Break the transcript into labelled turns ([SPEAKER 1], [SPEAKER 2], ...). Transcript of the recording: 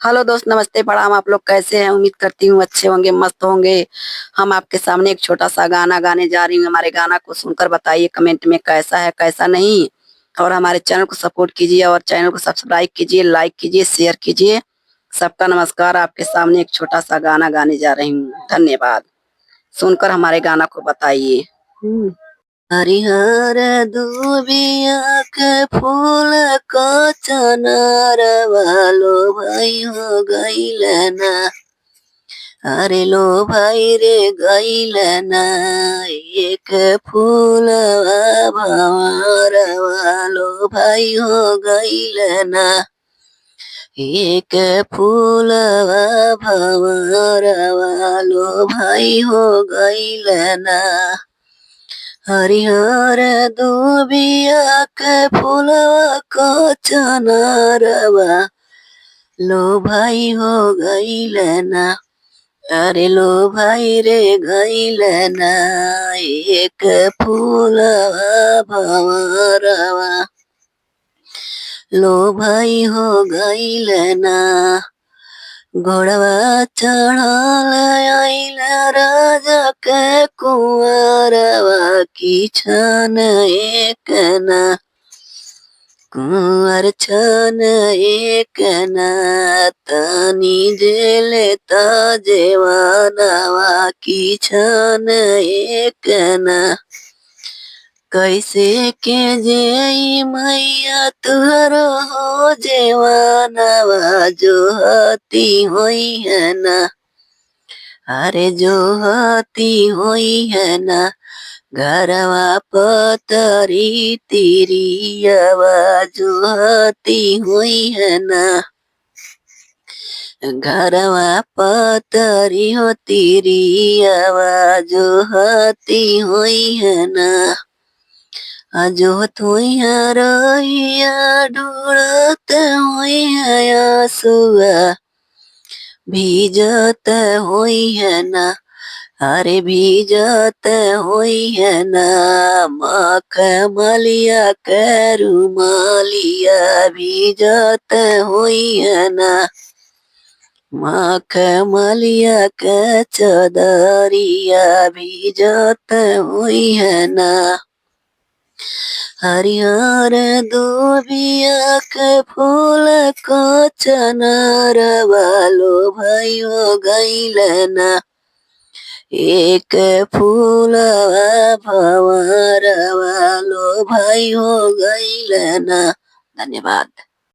[SPEAKER 1] Hello दोस्त, नमस्ते, प्रणाम। आप लोग कैसे हैं? उम्मीद करती हूँ अच्छे होंगे, मस्त होंगे। हम आपके सामने एक छोटा सा गाना गाने जा रही हूँ। हमारे गाना को सुनकर बताइए कमेंट में कैसा है कैसा नहीं। और हमारे चैनल को सपोर्ट कीजिए और चैनल को सब्सक्राइब कीजिए, लाइक कीजिए, शेयर कीजिए। सबका नमस्कार। आपके सामने एक छोटा सा गाना गाने जा रही हूँ। धन्यवाद। सुनकर हमारे गाना को बताइए। हरिहर दुबिया के फूल को चनारवा लो भाई हो गईल ना। अरे लो भाई रे गईल ना। एक फूल भंवरवा लो भाई हो गईल ना। एक फूल भंवरवा लो भाई हो गईल ना। हरिहर दुबिया के फूलवा को चनारवा लो भाई हो गईल ना। अरे लो भाई रे गईल ना। एक फूलवा भंवरवा लो भाई हो गईल ना। घोड़वा चढ़ल आइल राजा के कुंवरवा की छन एक ना। कुंवर छन एक ना। तनी जेल जेवानवा की छन एक ना। कैसे के जेई मैया तुहरो हो जेवानवा जो हती होई है ना। अरे जो हती होई है ना। घरवा पतरी तिरियवा जो हती होई है ना। घरवा पतरी हो तिरियवा जो हती होई है ना। जो तुइया रोइया ढूढ़त होई है आंसुआ भीजत होई है ना। अरे भीजत होई है ना। मखमलिया के रुमालिया भीजत होई है ना। मखमलिया के चदरिया भीजत होई है ना। हरिहर दुबिया के फूल को चनारवा लो भाई हो गईल ना। एक फूलवा भंवरवा लो भाई हो गईल ना। धन्यवाद।